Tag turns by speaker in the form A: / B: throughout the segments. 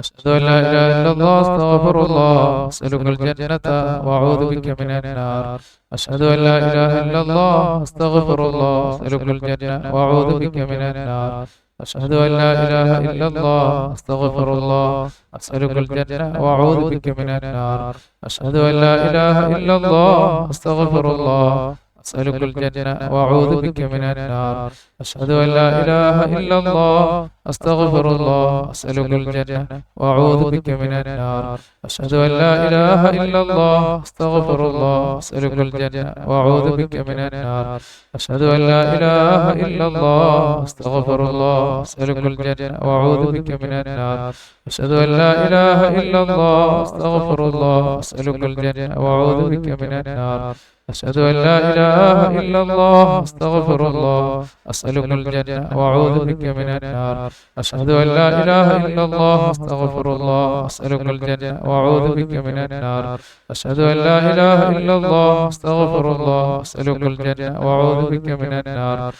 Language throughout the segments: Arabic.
A: أشهد أن لا إله إلا الله أستغفر الله أسألك الجنة وأعوذ بك من النار. أشهد أن لا إله إلا الله أستغفر الله أسألك الجنة وأعوذ بك من النار. أشهد أن لا إله إلا الله أستغفر الله أسألك الجنة وأعوذ بك من النار. أشهد أن لا إله إلا الله أستغفر الله أسألك الجنة وأعوذ بك من النار. أشهد أن لا إله إلا الله أستغفر الله أسألك الجنة وأعوذ بك من النار. أشهد أن لا إله إلا الله أستغفر الله أسألك الجنة وأعوذ بك من النار. أشهد أن لا إله إلا الله أستغفر الله أسألك الجنة وأعوذ بك من النار. أشهد أن لا إله إلا الله أستغفر الله أسألك الجنة وأعوذ بك من النار. أشهد أن لا إله إلا الله أستغفر الله أسألك الجنة وأعوذ بك من النار. أشهد أن لا إله إلا الله أستغفر الله أسألك الجنة وأعوذ بك من النار. أشهد أن لا إله إلا الله أستغفر الله أسألك الجنة وأعوذ بك من النار.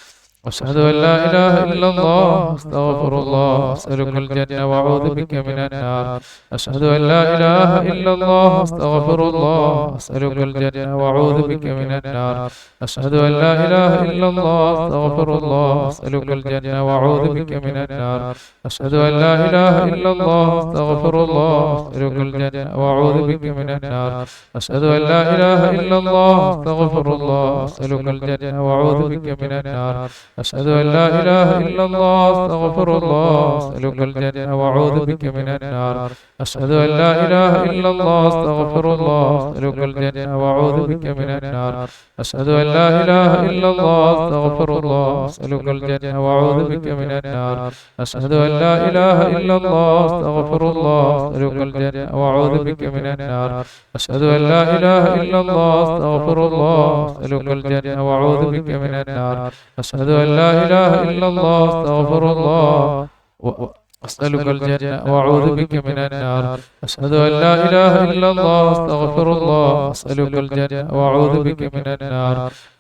A: أشهد أن لا إله إلا الله أستغفر الله أسألك الجنة وأعوذ بك من النار. أشهد أن لا إله إلا الله أستغفر الله أسألك الجنة وأعوذ بك من النار. أشهد أن لا إله إلا الله أستغفر الله أسألك الجنة وأعوذ بك من النار. أشهد أن لا إله إلا الله أستغفر الله أسألك الجنة وأعوذ بك من النار. أشهد أن لا إله إلا الله أستغفر الله أسألك الجنة وأعوذ بك من النار. أشهد أن لا إله إلا الله أستغفر الله أسألك الجنة وأعوذ بك من النار. أشهد أن لا إله إلا الله أستغفر الله أسألك الجنة وأعوذ بك من النار. أشهد أن لا إله إلا الله أستغفر الله أسألك الجنة وأعوذ بك من النار. أشهد أن لا إله إلا الله أستغفر الله أسألك الجنة وأعوذ بك من النار. أشهد أن لا إله إلا الله أستغفر الله أسألك الجنة وأعوذ بك من النار. أشهد أن لا إله إلا الله أستغفر الله أسألك الجنة وأعوذ بك من النار. أشهد أن لا إله إلا الله أستغفر الله أسألك الجنة وأعوذ بك من النار.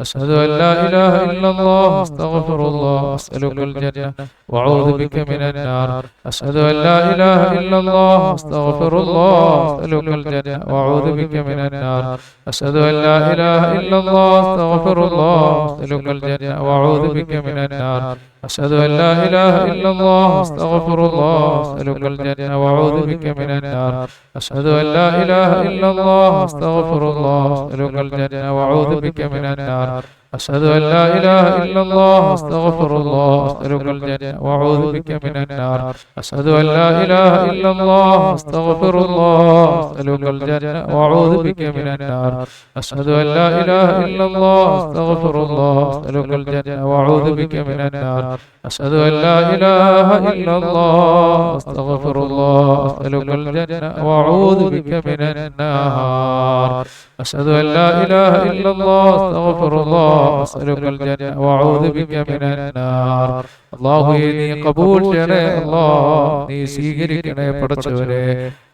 A: أشهد أن لا إله إلا الله أستغفر الله أسألك الجنة وأعوذ بك من النار. أشهد أن لا إله إلا الله أستغفر الله أسألك الجنة وأعوذ بك من النار. أشهد أن لا إله إلا الله أستغفر الله أسألك الجنة وأعوذ بك من النار. أشهد أن لا إله إلا الله أستغفر الله أسألك الجنة وأعوذ بك من النار. أشهد أن لا إله إلا الله أستغفر الله أسألك الجنة وأعوذ بك من النار. أشهد أن لا إله إلا الله أستغفر الله أسألك الجنة وأعوذ بك من النار. أشهد أن لا إله إلا الله أستغفر الله أسألك الجنة وأعوذ بك من النار. أشهد أن لا إله إلا الله أستغفر الله أسألك الجنة وأعوذ بك من النار. أشهد أن لا إله إلا الله أستغفر الله أسألك الجنة وأعوذ بك من النار. أشهد أن لا إله إلا الله أستغفر الله أسألك الجنة وأعوذ بك من النار. അല്ലാഹുവേ നീ കബൂൽ ചെയ്യണേ. അല്ലാഹ് നീ സ്വീകരിക്കണേ പടച്ചവനെ.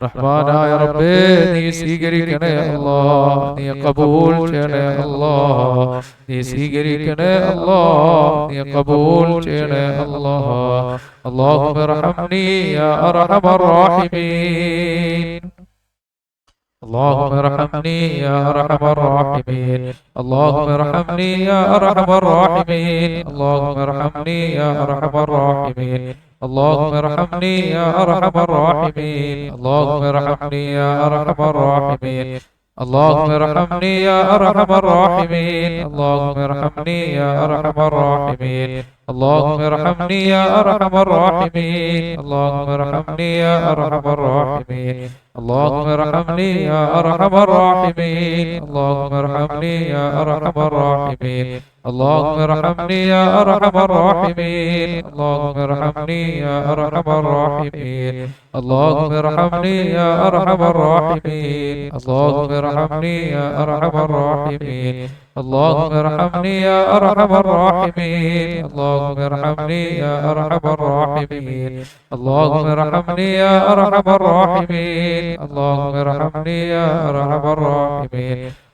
A: റഹ്മാനായ റബ്ബേ നീ സ്വീകരിക്കണേ. അല്ലാഹ് നീ കബൂൽ ചെയ്യണേ. അല്ലാഹ് നീ സ്വീകരിക്കണേ. അല്ലാഹ് നീ കബൂൽ ചെയ്യണേ. അല്ലാഹ് അല്ലാഹുമ്മ റഹ്മനി യാ അർഹമർ റഹീമീൻ. اللهم ارحمني يا أرحم الراحمين. اللهم ارحمني يا أرحم الراحمين. اللهم ارحمني يا أرحم الراحمين. اللهم ارحمني يا أرحم الراحمين. اللهم ارحمني يا أرحم الراحمين. اللهم ارحمني يا أرحم الراحمين. اللهم ارحمني يا أرحم الراحمين. اللهم ارحمني يا أرحم الراحمين. اللهم ارحمني يا أرحم الراحمين. اللهم ارحمني يا أرحم الراحمين. اللهم ارحمني يا أرحم الراحمين. اللهم ارحمني يا أرحم الراحمين. اللهم ارحمني يا أرحم الراحمين. اللهم ارحمني يا أرحم الراحمين. اللهم ارحمني يا أرحم الراحمين. اللهم ارحمني يا أرحم الراحمين. اللهم ارحمني يا أرحم الراحمين. اللهم ارحمني يا أرحم الراحمين. اللهم ارحمني يا أرحم الراحمين.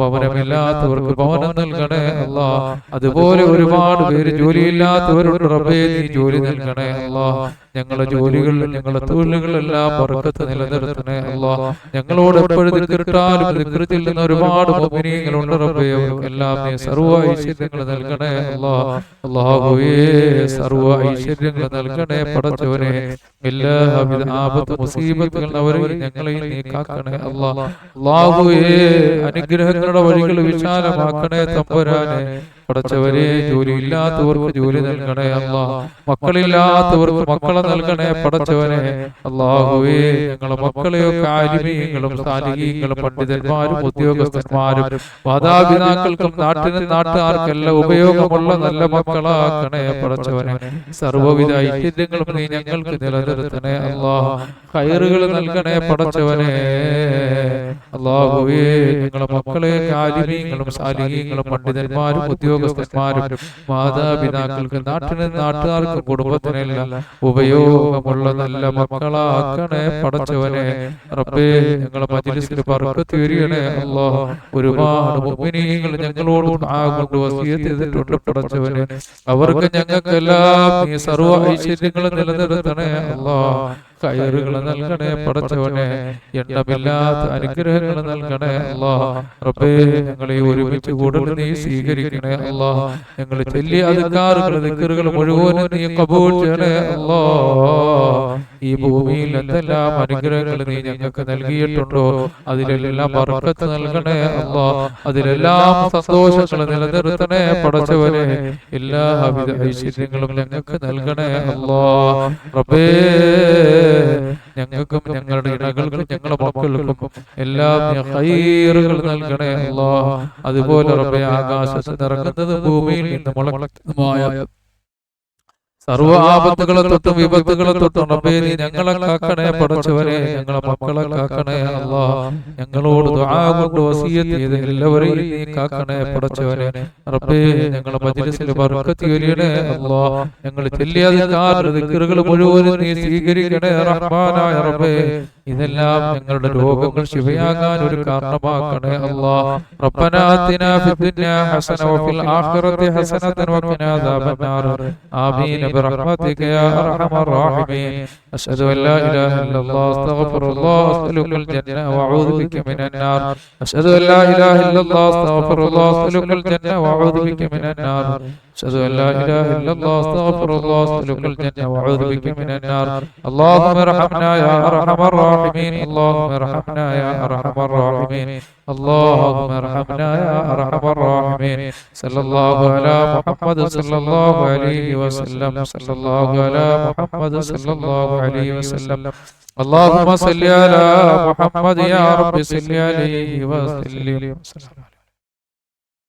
A: ഭവനമില്ലാത്തവർക്ക് ഭവനം നൽകണേ അല്ലാ. അതുപോലെ ഒരുപാട് പേര് ജോലിയില്ലാത്തവരുണ്ട് റബ്ബേ, നീ ജോലി നൽകണേ അല്ലാ. ഞങ്ങളുടെ ജോലികളിൽ ഞങ്ങളുടെ തൊഴിലുകളെല്ലാം ബർക്കത്ത് നിലനിർത്തണേ അല്ലാ. ഞങ്ങളോട് എപ്പോഴും ദിക്റിട്ടാലും ദിക്റ് ചെല്ലുന്ന ഒരുപാട് മുഅ്മിനീങ്ങളുണ്ട് റബ്ബേ, അവർക്കെല്ലാം നീ സർവ്വ ഐശ്വര്യങ്ങൾ നൽകണേ അല്ലാ. അല്ലാഹുവേ, സർവ്വ ഐശ്വര്യങ്ങൾ നൽകണേ പടച്ചവനെ. എല്ലാവിധ ആപത്ത് മുസീബത്തുകൾ അവരിൽ ഞങ്ങളെയും നീ കാക്കണേ അല്ലാ. അല്ലാഹുവേ, അനുഗ്രഹങ്ങളുടെ വഴികൾ വിശാലമാക്കണേ തമ്പുരാനെ. പടച്ചവരെ, ജോലിയില്ലാത്തവർക്ക് ജോലി നൽകണേ അല്ലാ. മക്കളില്ലാത്തവർക്ക് മക്കളെ നൽകണേ പടച്ചവനെ. അല്ലാഹുവേ, ഞങ്ങളെ മക്കളെയൊക്കെ ആലിമീങ്ങളും സാലിഹീങ്ങളും പണ്ഡിതന്മാരും ഉദ്യോഗസ്ഥന്മാരും മാതാപിതാക്കൾക്കും നാട്ടിനും നാട്ടുകാർക്കെല്ലാം ഉപയോഗമുള്ള നല്ല മക്കളാക്കണേ പടച്ചവനെ. സർവ്വവിധ ഐശ്വര്യങ്ങളും നീ ഞങ്ങൾക്ക് നിലനിർത്തണേ അല്ലാ. ഖൈറുകൾ നൽകണേ പടച്ചവനെ. അല്ലാഹുവേ, ഞങ്ങളെ മക്കളെ ആലിമീങ്ങളും സാലിഹീങ്ങളും പണ്ഡിതന്മാരും ഉദ്യോഗസ്ഥന്മാരും മാതാപിതാക്കൾക്ക് നാട്ടിനും നാട്ടുകാർക്കും കുടുംബത്തിനെല്ലാം ഉപയോഗമുള്ള നല്ല മക്കളാക്കണേ പടച്ചവനെ. റബ്ബേ, ഞങ്ങളെ മജ്‌ലിസിൽ ബർക്കത്ത് ചൊരിയണേ അല്ലാഹ്. ഒരുപാട് മുഅ്മിനീങ്ങൾ ഞങ്ങളോട് ദുആ കൊണ്ട് വസിയത്ത് ചെയ്തിട്ടുണ്ട് പടച്ചവനെ. അവർക്ക് ഞങ്ങൾക്കെല്ലാം നീ സർവ്വ ഐശ്വര്യങ്ങളും നിലനിർത്തണേ അല്ലാഹ്. ഖൈറുകൾ നൽകണേ പടച്ചവനെ. എണ്ണമില്ലാത്ത അനുഗ്രഹങ്ങൾ നൽകണേ അല്ലാഹ്. റബ്ബേ, ഞങ്ങളെ ഒരുമിച്ച് കൂടുതൽ നീ സ്വീകരിക്കണേ അല്ലാഹ്. ഞങ്ങൾ ചൊല്ലിയ അദ്കാറുകൾ ദിക്റുകൾ മുഴുവനും നീ ഖബൂൽ ചെയ്യണേ അല്ലാഹ്. ഈ ഭൂമിയിൽ എന്തെല്ലാം അനുഗ്രഹങ്ങൾ നീ ഞങ്ങൾക്ക് നൽകിയിട്ടുണ്ടോ അതിലെല്ലാം ബർക്കത്ത് നൽകണേ അല്ലാഹ്. അതിലെല്ലാം സന്തോഷങ്ങൾ നിലനിർത്തണേ പടച്ചവനെ. എല്ലാവിധ ഐശ്വര്യങ്ങളും ഞങ്ങൾക്ക് നൽകണേ അല്ലാഹ്. റബ്ബേ, ഞങ്ങൾക്കും ഞങ്ങളുടെ ഇണകൾക്കും ഞങ്ങളുടെ മക്കൾക്കും എല്ലാം ഖൈറുകൾ നൽകണേ അല്ലാഹ്. അതുപോലെ റബ്ബേ, ആകാശത്ത് ഇറങ്ങുന്നത് ഭൂമിയിൽ നിന്ന് മുളക്കുന്നതുമായ സർവ്വ ആപത്തുകളെ തൊട്ടും വിപത്തുകളെ തൊട്ടും റബ്ബേ, നീ ഞങ്ങളെ കാക്കണേ പടച്ചവനെ. ഞങ്ങളെ മക്കളെ കാക്കണേ അല്ലാഹ്. ഞങ്ങളോട് ദുആ കൊണ്ട് വസിയത്ത് ചെയ്ത എല്ലാവരെയും നീ കാക്കണേ പടച്ചവനെ. റബ്ബേ, ഞങ്ങളെ മജ്‌ലിസിൽ ബർക്കത്ത് ചൊരിയണേ അല്ലാഹ്. ഞങ്ങൾ ചൊല്ലിയ ദിക്റുകൾ മുഴുവനും നീ സ്വീകരിക്കണേ റഹ്മാനായ റബ്ബേ. ഇതെല്ലാം ഞങ്ങളുടെ രോഗങ്ങൾ ശിഫയാകാൻ ഒരു കാരണമാക്കണേ അല്ലാഹ്. റബ്ബനാ ആതിനാ ഫിദ്ദുനിയാ ഹസന വഫിൽ ആഖിറതി ഹസനതൻ വഖിനാ അദാബന്നാർ. ആമീൻ برحمتك يا أرحم الراحمين. أشهد أن لا إله إلا الله أستغفر الله أسألك الجنة وأعوذ بك من النار. أشهد أن لا إله إلا الله أستغفر الله أسألك الجنة وأعوذ بك من النار. أشهد أن لا إله إلا الله أستغفر الله أسألك الجنة وأعوذ بك من النار. اللهم ارحمنا يا أرحم الراحمين. اللهم ارحمنا يا أرحم الراحمين. اللهم ارحمنا يا أرحم الراحمين. صلى الله على محمد صلى الله عليه وسلم. صلى الله على محمد صلى الله عليه وسلم. اللهم صل على محمد يا رب صل عليه وسلم.